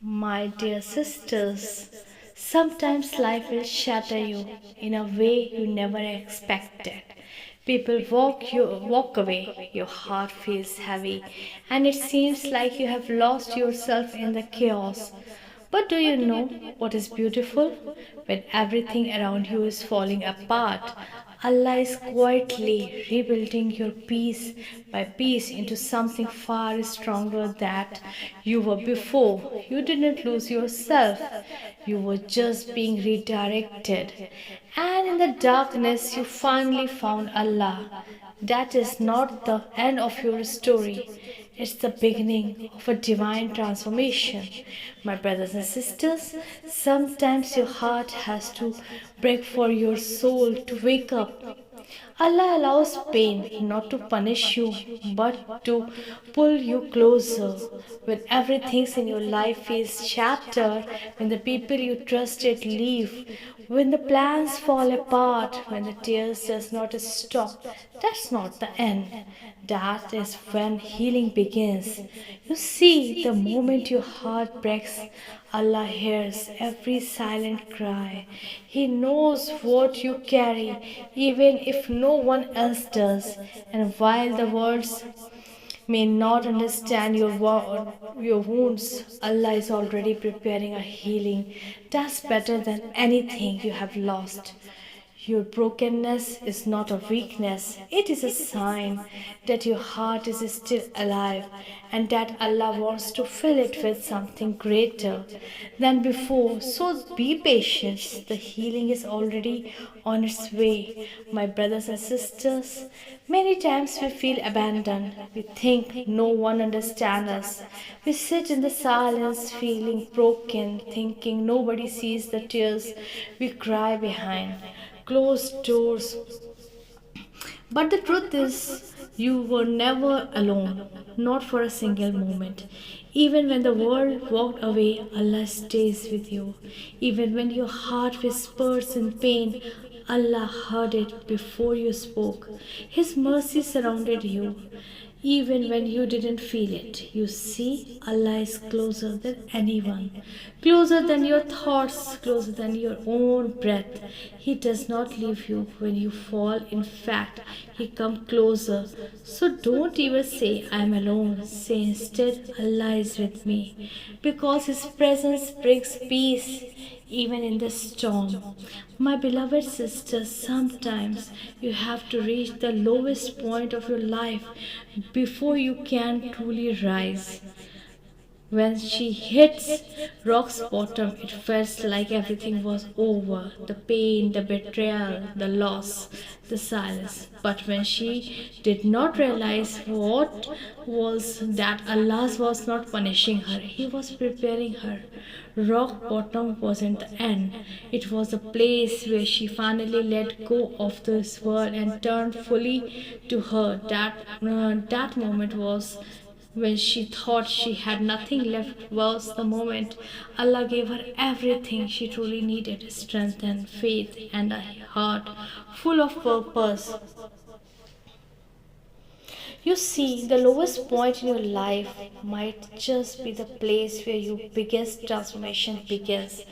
My dear sisters, sometimes life will shatter you in a way you never expected. People walk away, your heart feels heavy, and it seems like you have lost yourself in the chaos. But do you know what is beautiful? When everything around you is falling apart, Allah is quietly rebuilding your piece by piece into something far stronger than you were before. You didn't lose yourself, you were just being redirected. And in the darkness, you finally found Allah. That is not the end of your story. It's the beginning of a divine transformation. My brothers and sisters, sometimes your heart has to break for your soul to wake up. Allah allows pain not to punish you but to pull you closer. When everything in your life feels shattered, when the people you trusted leave, when the plans fall apart, when the tears does not stop, that's not the end. That is when healing begins. You see, the moment your heart breaks, Allah hears every silent cry. He knows what you carry, even if no one else does. And while the words may not understand your wounds, Allah is already preparing a healing that's better than anything you have lost. Your brokenness is not a weakness, it is a sign that your heart is still alive and that Allah wants to fill it with something greater than before. So be patient, the healing is already on its way. My brothers and sisters, many times we feel abandoned. We think no one understands us. We sit in the silence feeling broken, thinking nobody sees the tears we cry behind closed doors. But the truth is, you were never alone, not for a single moment. Even when the world walked away, Allah stays with you. Even when your heart whispers in pain, Allah heard it before you spoke. His mercy surrounded you. Even when you didn't feel it, you see, Allah is closer than anyone, closer than your thoughts, closer than your own breath. He does not leave you when you fall. In fact, He comes closer. So don't ever say, I am alone. Say instead, Allah is with me, because His presence brings peace even in the storm. My beloved sisters, sometimes you have to reach the lowest point of your life before you can truly rise. When she hits rock's bottom, it felt like everything was over. The pain, the betrayal, the loss, the silence. But when she did not realize what was that Allah was not punishing her, He was preparing her. Rock bottom wasn't the end. It was a place where she finally let go of this world and turned fully to her. That moment was when she thought she had nothing left was the moment Allah gave her everything she truly needed, strength and faith and a heart full of purpose. You see, the lowest point in your life might just be the place where your biggest transformation begins.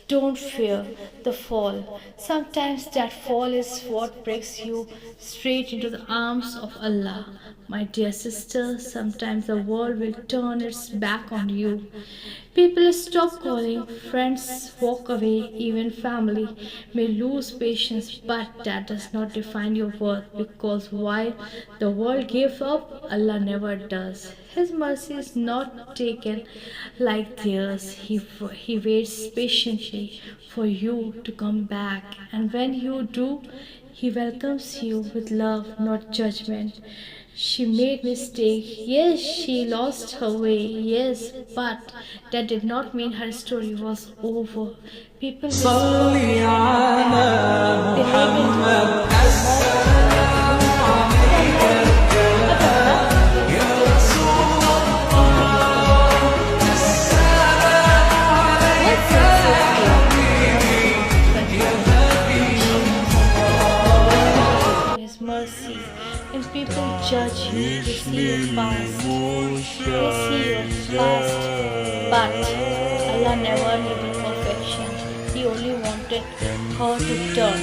Don't fear the fall. Sometimes that fall is what brings you straight into the arms of Allah. My dear sister, sometimes the world will turn its back on you. People stop calling, friends walk away, even family may lose patience, but that does not define your worth, because while the world gives up, Allah never does. His mercy is not taken like theirs. He waits patiently for you to come back, and when you do, He welcomes you with love, not judgment. She made mistake. Yes, she lost her way. Yes, but that did not mean her story was over. People whisper back. They labeled her. His mercy. When people judge you, they see your past. They see your past, but Allah never needed perfection. He only wanted her to turn.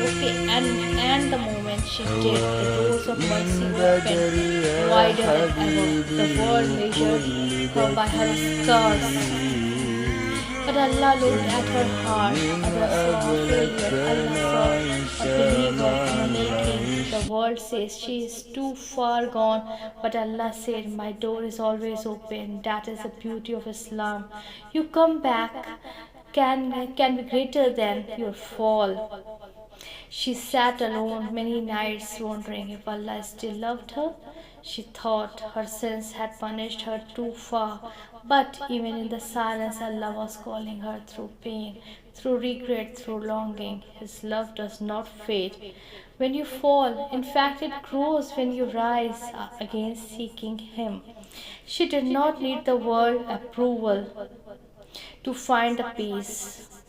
Okay, and the moment she did, the doors of mercy opened wider than ever. The world measured her by her scars. But Allah looked at her heart. Others saw a failure. Allah saw a believer in the making. The world says she is too far gone, but Allah said, my door is always open. That is the beauty of Islam. You come back can be greater than your fall. She sat alone many nights wondering if Allah still loved her. She thought her sins had punished her too far, but even in the silence, Allah was calling her through pain, through regret, through longing. His love does not fade when you fall. In fact, it grows when you rise again seeking Him. She did not need the world approval to find the peace.